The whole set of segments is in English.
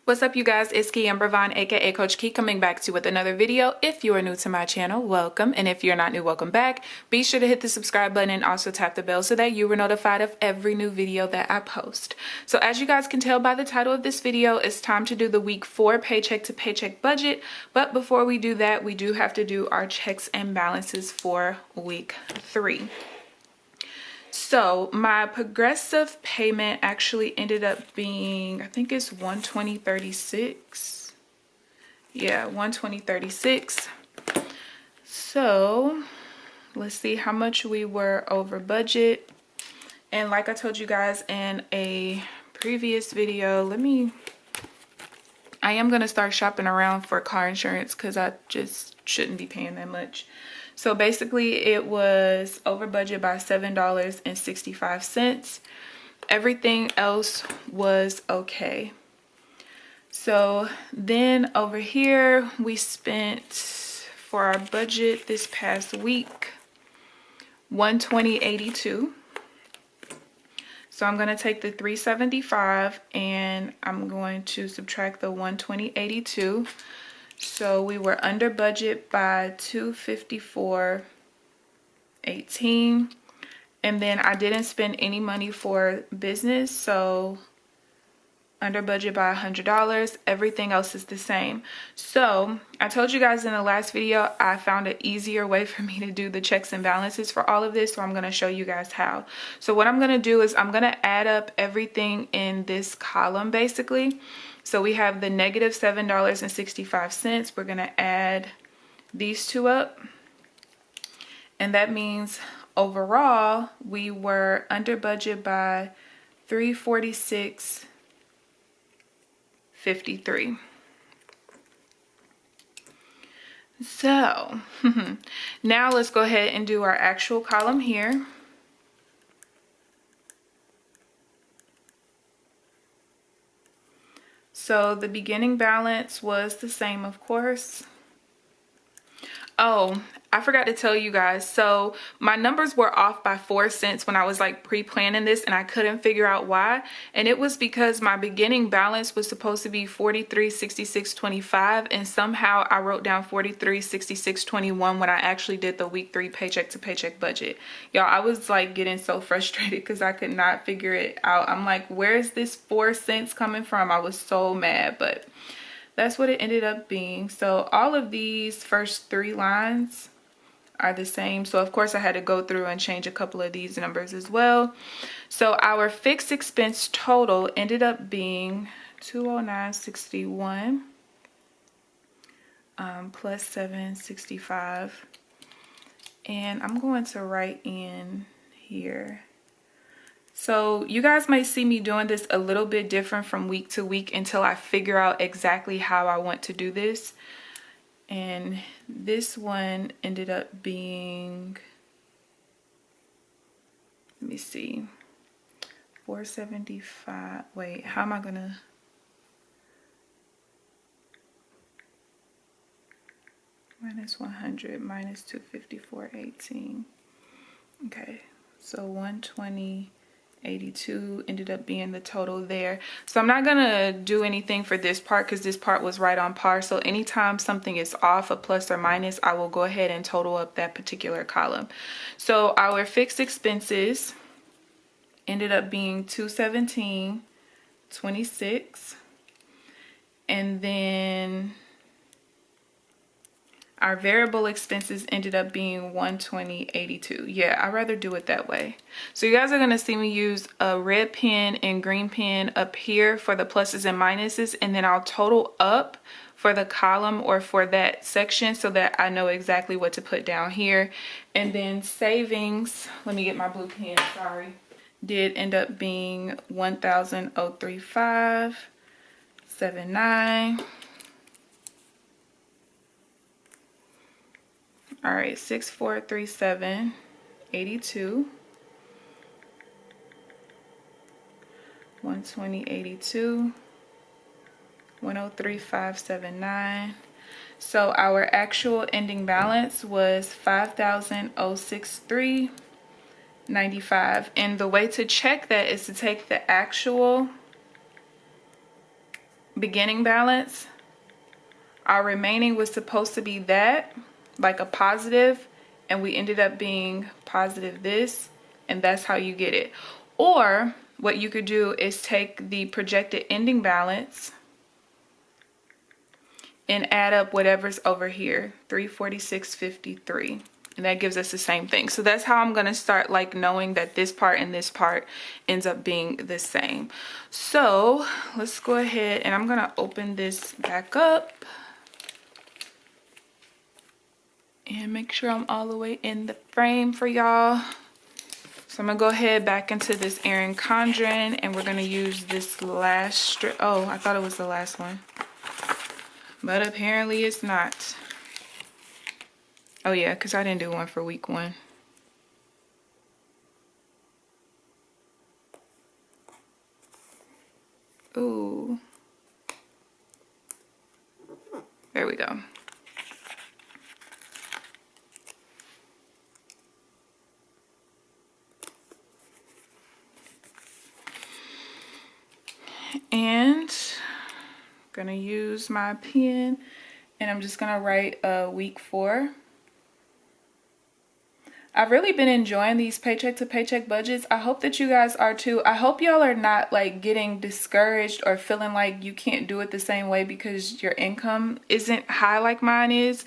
What's up, you guys? It's KeAmber Vaughn, aka CoachKe, coming back to you with another video. If you are new to my channel, welcome, and if you're not new, welcome back. Be sure to hit the subscribe button and also tap the bell so that you are notified of every new video that I post. So as you guys can tell by the title of this video, it's time to do the week 4 paycheck to paycheck budget. But before we do that, we do have to do our checks and balances for week 3. So my progressive payment actually ended up being, I think it's 120.36. Yeah, 120.36. So let's see how much we were over budget. And like I told you guys in a previous video, I am going to start shopping around for car insurance because I just shouldn't be paying that much. So basically it was over budget by $7.65. Everything else was okay. So then over here we spent for our budget this past week $120.82. So I'm going to take the $375 and I'm going to subtract the $120.82. So we were under budget by $254.18. And then I didn't spend any money for business, so under budget by $100. Everything else is the same. So I told you guys in the last video I found an easier way for me to do the checks and balances for all of this, so I'm going to show you guys how. So what I'm going to do is I'm going to add up everything in this column basically. So we have the negative $7.65. We're going to add these two up, and that means overall we were under budget by $346.53. So now let's go ahead and do our actual column here. So the beginning balance was the same, of course. Oh, I forgot to tell you guys. So my numbers were off by 4 cents when I was like pre-planning this, and I couldn't figure out why. And it was because my beginning balance was supposed to be $43.66.25, and somehow I wrote down $43.66.21 when I actually did the week 3 paycheck to paycheck budget. Y'all, I was like getting so frustrated because I could not figure it out. I'm like, where's this 4 cents coming from? I was so mad, but that's what it ended up being. So all of these first 3 lines are the same. So of course I had to go through and change a couple of these numbers as well. So our fixed expense total ended up being $209.61 plus $765. And I'm going to write in here. So you guys might see me doing this a little bit different from week to week until I figure out exactly how I want to do this. And this one ended up being, let me see, 475. Wait, how am I gonna? Minus 100 minus 254.18. Okay, so 120.82 ended up being the total there. So I'm not gonna do anything for this part because this part was right on par. So anytime something is off, a plus or minus, I will go ahead and total up that particular column. So our fixed expenses ended up being $217.26, and then our variable expenses ended up being $120.82. Yeah, I'd rather do it that way. So you guys are going to see me use a red pen and green pen up here for the pluses and minuses, and then I'll total up for the column or for that section so that I know exactly what to put down here. And then savings, let me get my blue pen, sorry, did end up being $1,035.79. All right, 6437.82, 120.82, 103.579. So our actual ending balance was $5,063.95. And the way to check that is to take the actual beginning balance, our remaining was supposed to be that, like a positive, and we ended up being positive this, and that's how you get it. Or what you could do is take the projected ending balance and add up whatever's over here, 346.53, and that gives us the same thing. So that's how I'm going to start, like, knowing that this part and this part ends up being the same. So let's go ahead and I'm going to open this back up and make sure I'm all the way in the frame for y'all. So I'm gonna go ahead back into this Erin Condren, and we're gonna use this last strip. Oh, I thought it was the last one, but apparently it's not. Oh yeah, because I didn't do one for week 1. Ooh. There we go. And I'm gonna use my pen, and I'm just gonna write week 4. I've really been enjoying these paycheck to paycheck budgets. I hope that you guys are too. I hope y'all are not like getting discouraged or feeling like you can't do it the same way because your income isn't high like mine is.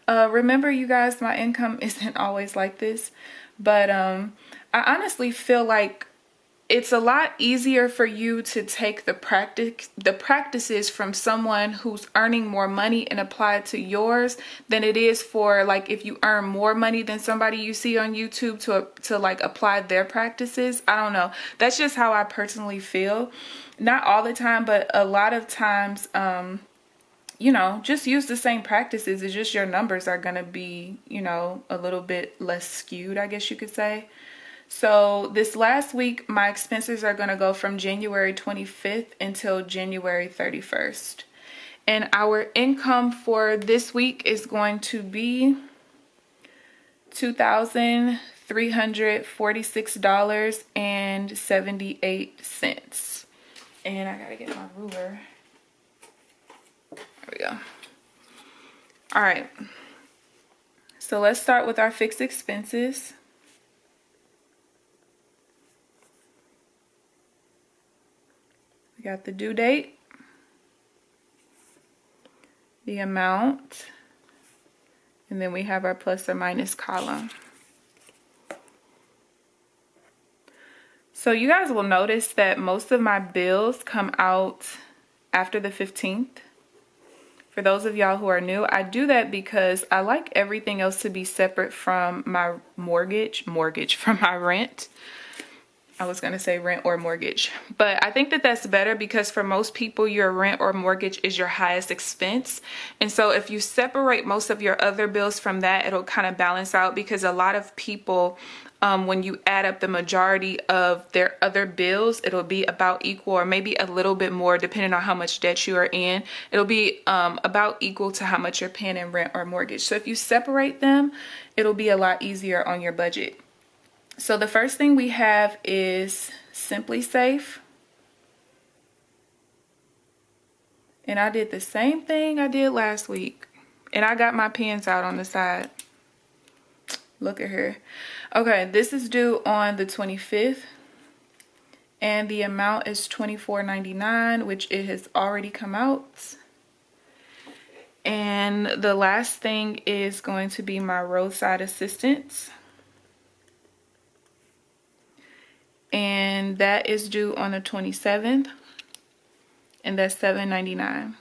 Remember, you guys, my income isn't always like this, but I honestly feel like it's a lot easier for you to take the practices from someone who's earning more money and apply it to yours than it is for, like, if you earn more money than somebody you see on YouTube to like apply their practices. I don't know. That's just how I personally feel. Not all the time, but a lot of times, you know, just use the same practices. It's just your numbers are going to be, you know, a little bit less skewed, I guess you could say. So this last week, my expenses are going to go from January 25th until January 31st. And our income for this week is going to be $2,346.78. And I got to get my ruler. There we go. All right. So let's start with our fixed expenses. We got the due date, the amount, and then we have our plus or minus column. So you guys will notice that most of my bills come out after the 15th. For those of y'all who are new, I do that because I like everything else to be separate from my from my rent. I was going to say rent or mortgage, but I think that that's better because for most people, your rent or mortgage is your highest expense. And so if you separate most of your other bills from that, it'll kind of balance out, because a lot of people, when you add up the majority of their other bills, it'll be about equal, or maybe a little bit more depending on how much debt you are in. It'll be about equal to how much you're paying in rent or mortgage. So if you separate them, it'll be a lot easier on your budget. So the first thing we have is Simply Safe. And I did the same thing I did last week. And I got my pens out on the side. Look at her. Okay, this is due on the 25th. And the amount is $24.99, which it has already come out. And the last thing is going to be my roadside assistance. And that is due on the 27th, and that's $7.99.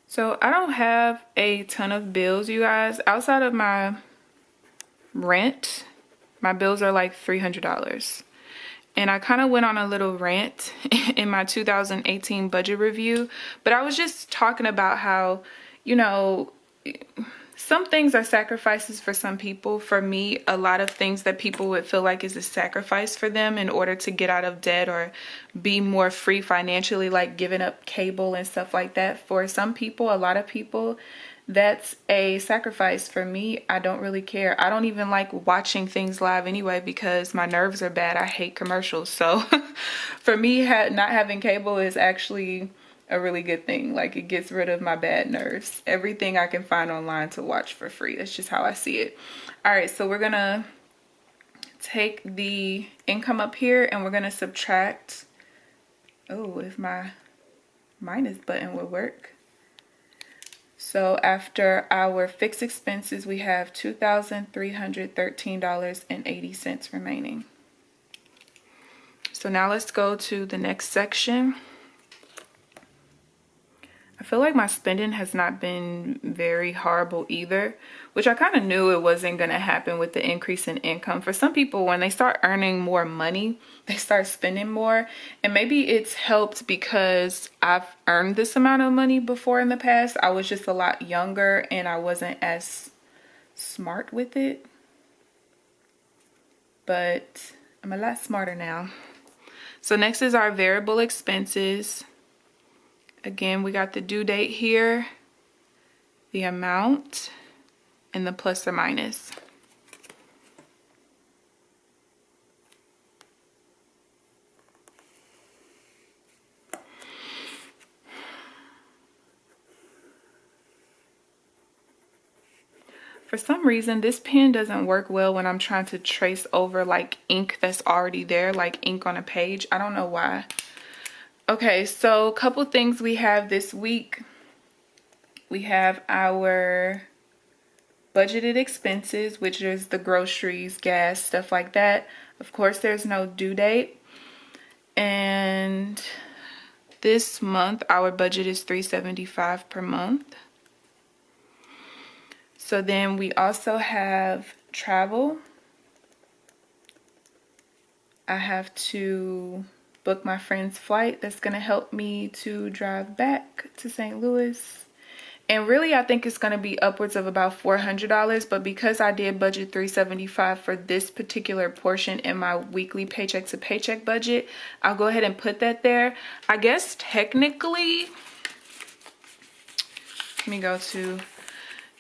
So I don't have a ton of bills, you guys. Outside of my rent, my bills are like $300. And I kind of went on a little rant in my 2018 budget review, but I was just talking about how, you know, some things are sacrifices for some people. For me, a lot of things that people would feel like is a sacrifice for them in order to get out of debt or be more free financially, like giving up cable and stuff like that. For some people, a lot of people, that's a sacrifice. For me, I don't really care. I don't even like watching things live anyway because my nerves are bad. I hate commercials. So for me, not having cable is actually a really good thing. Like, it gets rid of my bad nerves. Everything I can find online to watch for free. That's just how I see it. All right, so we're gonna take the income up here and we're gonna subtract. Oh, if my minus button would work. So after our fixed expenses, we have $2,313.80 remaining. So now let's go to the next section. I feel like my spending has not been very horrible either, which I kind of knew it wasn't going to happen with the increase in income. For some people, when they start earning more money, they start spending more. And maybe it's helped because I've earned this amount of money before in the past. I was just a lot younger and I wasn't as smart with it. But I'm a lot smarter now. So next is our variable expenses. Again, we got the due date here, the amount, and the plus or minus. For some reason, this pen doesn't work well when I'm trying to trace over like ink that's already there, like ink on a page. I don't know why. Okay, so a couple things we have this week. We have our budgeted expenses, which is the groceries, gas, stuff like that. Of course, there's no due date. And this month, our budget is $375 per month. So then we also have travel. I have to book my friend's flight that's going to help me to drive back to St. Louis. And really, I think it's going to be upwards of about $400. But because I did budget $375 for this particular portion in my weekly paycheck to paycheck budget, I'll go ahead and put that there. I guess technically, let me go to...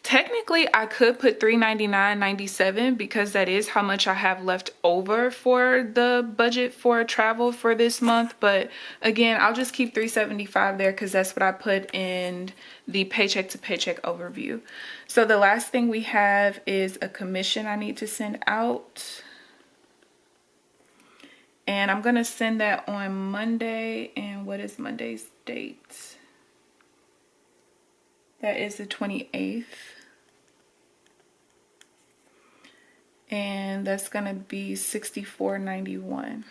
Technically, I could put $399.97 because that is how much I have left over for the budget for travel for this month. But again, I'll just keep $375 there because that's what I put in the paycheck to paycheck overview. So the last thing we have is a commission I need to send out. And I'm going to send that on Monday. And what is Monday's date? That is the 28th. And that's going to be $64.91.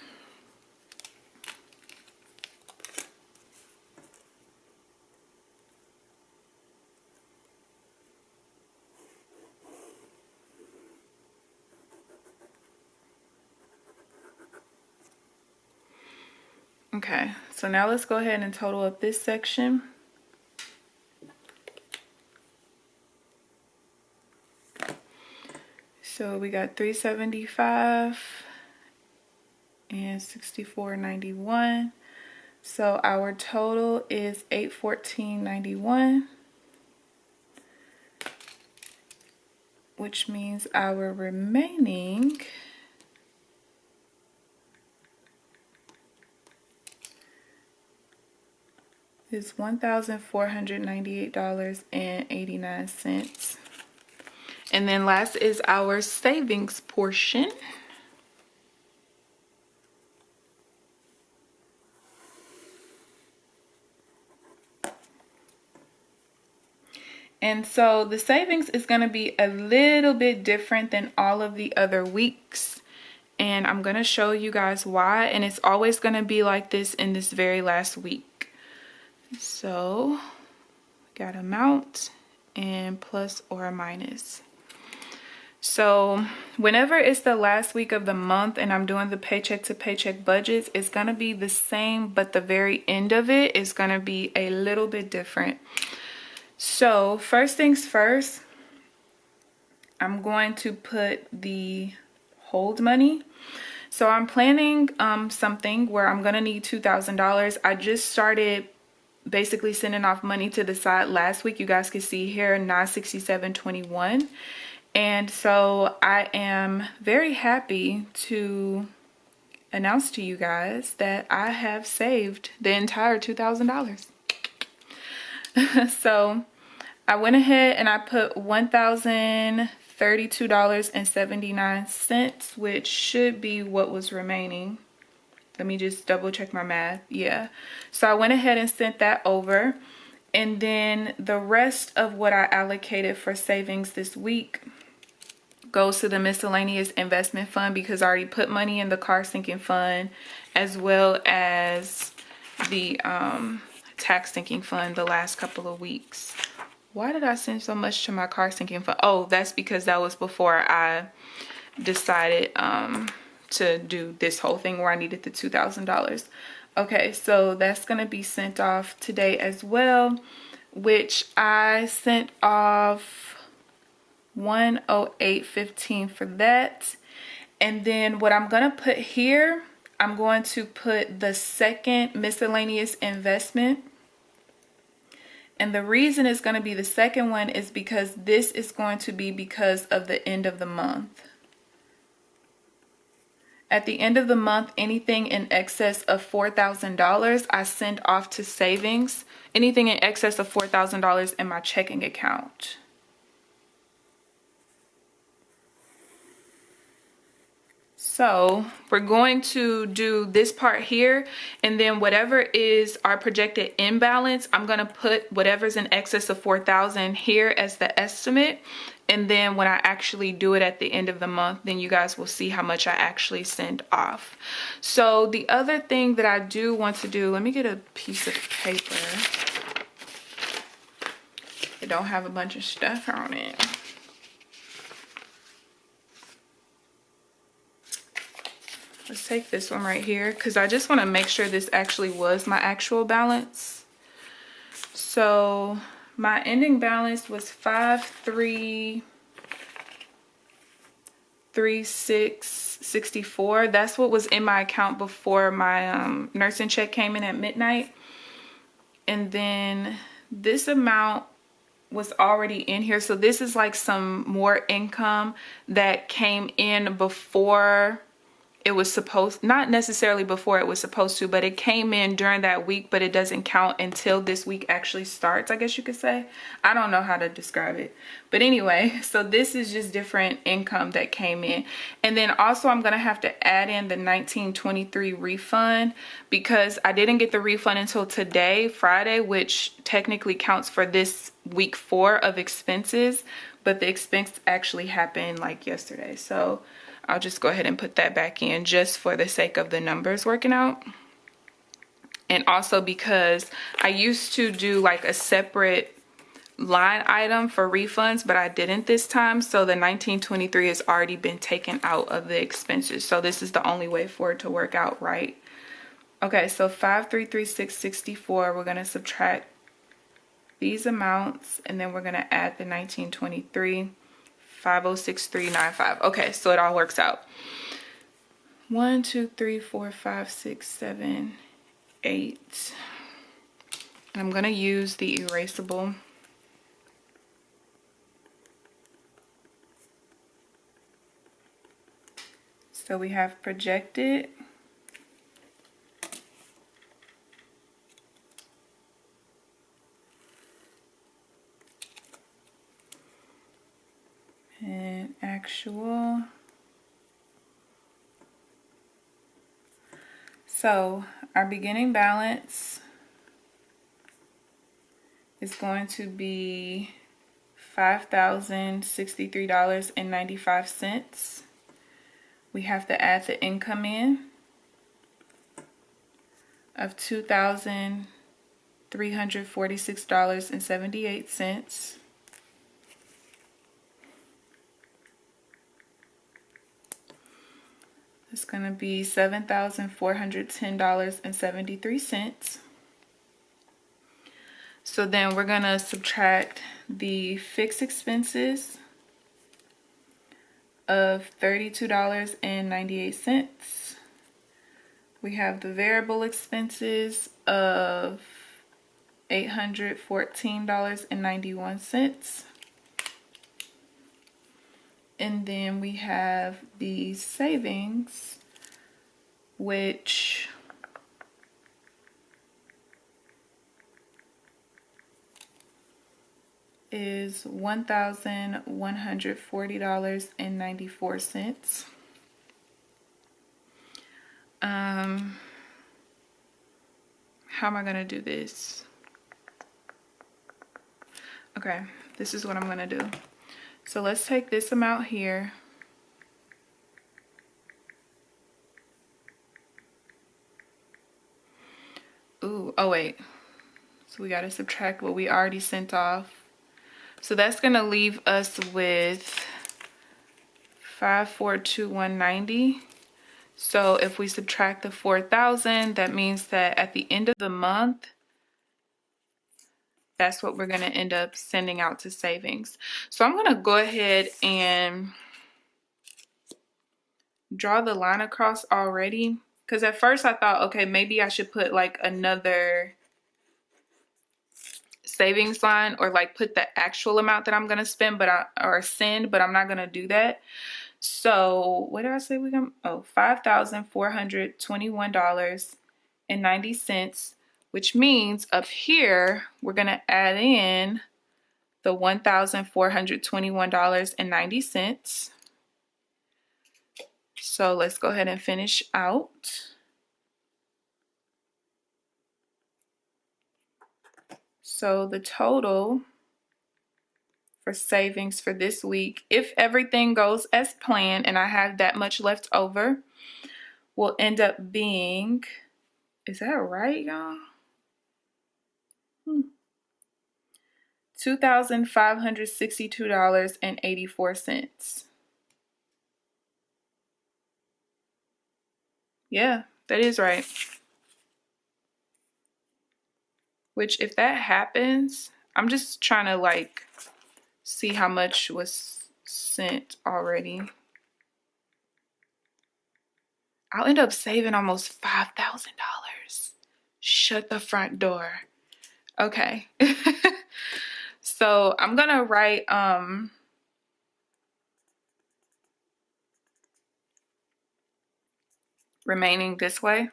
Okay, so now let's go ahead and total up this section. So we got $375 and $64.91. So our total is $814.91, which means our remaining is $1,498.89. And then last is our savings portion. And so the savings is going to be a little bit different than all of the other weeks. And I'm going to show you guys why. And it's always going to be like this in this very last week. So we got amount and plus or minus. So whenever it's the last week of the month and I'm doing the paycheck to paycheck budgets, it's going to be the same, but the very end of it is going to be a little bit different. So first things first, I'm going to put the hold money. So I'm planning something where I'm gonna need $2,000. I just started basically sending off money to the side last week. You guys can see here 967.21, and so I am very happy to announce to you guys that I have saved the entire $2,000. So I went ahead and I put $1,032.79, which should be what was remaining. Let me just double check my math. Yeah. So I went ahead and sent that over. And then the rest of what I allocated for savings this week goes to the miscellaneous investment fund, because I already put money in the car sinking fund as well as the tax sinking fund the last couple of weeks. Why did I send so much to my car sinking fund? Oh, that's because that was before I decided to do this whole thing where I needed the $2,000. Okay, so that's gonna be sent off today as well, which I sent off 108.15 for that. And then what I'm gonna put here, I'm going to put the second miscellaneous investment. And the reason it's going to be the second one is because this is going to be because of the end of the month. At the end of the month, anything in excess of $4,000, I send off to savings. Anything in excess of $4,000 in my checking account. So we're going to do this part here, and then whatever is our projected imbalance, I'm going to put whatever's in excess of 4,000 here as the estimate. And then when I actually do it at the end of the month, then you guys will see how much I actually send off. So the other thing that I do want to do, let me get a piece of paper. It don't have a bunch of stuff on it. Let's take this one right here, because I just want to make sure this actually was my actual balance. So my ending balance was 5,336.64. That's what was in my account before my nursing check came in at midnight. And then this amount was already in here. So this is like some more income that came in before it was supposed, not necessarily before it was supposed to, but it came in during that week, but it doesn't count until this week actually starts, I guess you could say. I don't know how to describe it. But anyway, so this is just different income that came in. And then also I'm going to have to add in the 1923 refund, because I didn't get the refund until today, Friday, which technically counts for this week 4 of expenses, but the expense actually happened like yesterday. So I'll just go ahead and put that back in just for the sake of the numbers working out. And also because I used to do like a separate line item for refunds, but I didn't this time. So the 1923 has already been taken out of the expenses. So this is the only way for it to work out right. Okay, so 5,336.64, we're going to subtract these amounts, and then we're going to add the 1923. 5,063.95. Okay, so it all works out. 1, 2, 3, 4, 5, 6, 7, 8. And I'm gonna use the erasable. So we have projected, and actual. So our beginning balance is going to be $5,063.95. We have to add the income in of $2,346.78. It's going to be $7,410.73. So then we're going to subtract the fixed expenses of $32.98. We have the variable expenses of $814.91. And then we have the savings, which is $1,140.94. How am I gonna do this? Okay, this is what I'm gonna do. So let's take this amount here. Ooh, oh wait. So we gotta subtract what we already sent off. So that's gonna leave us with $542,190. So if we subtract the 4,000, that means that at the end of the month, that's what we're gonna end up sending out to savings. So I'm gonna go ahead and draw the line across already, because at first I thought, okay, maybe I should put like another savings line, or like put the actual amount that I'm gonna spend, but send, but I'm not gonna do that. So what did I say we got? Oh, $5,421.90, which means up here we're gonna add in the $1,421.90. So let's go ahead and finish out. So the total for savings for this week, if everything goes as planned and I have that much left over, will end up being, is that right, y'all? $2,562.84. Yeah, that is right. Which, if that happens, I'm just trying to like see how much was sent already. I'll end up saving almost $5,000. Shut the front door. Okay. So I'm gonna write remaining this way.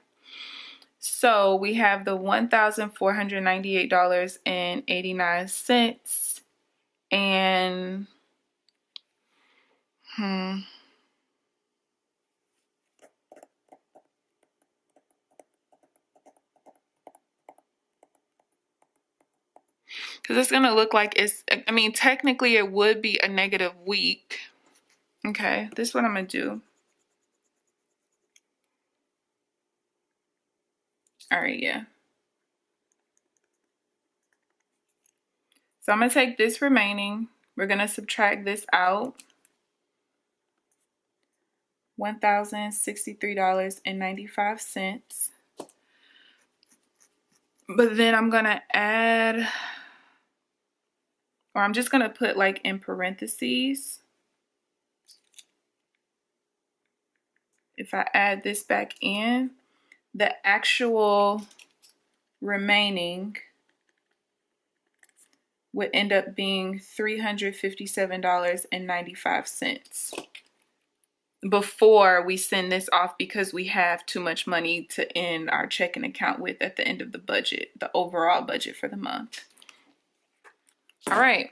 So we have the $1,498.89 and because it's gonna look like it's, I mean, technically it would be a negative week. Okay, this is what I'm gonna do. All right, yeah. So I'm gonna take this remaining. We're gonna subtract this out. $1,063.95. But then I'm gonna add, or I'm just gonna put like in parentheses, if I add this back in, the actual remaining would end up being $357.95 before we send this off, because we have too much money to end our checking account with at the end of the budget, the overall budget for the month. All right,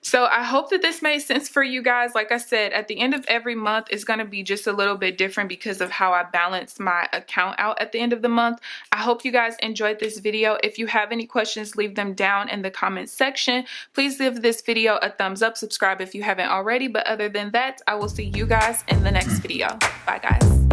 so I hope that this made sense for you guys. Like I said, at the end of every month, it's going to be just a little bit different because of how I balance my account out at the end of the month. I hope you guys enjoyed this video. If you have any questions, leave them down in the comments section. Please give this video a thumbs up, subscribe if you haven't already. But other than that, I will see you guys in the next video. Bye, guys.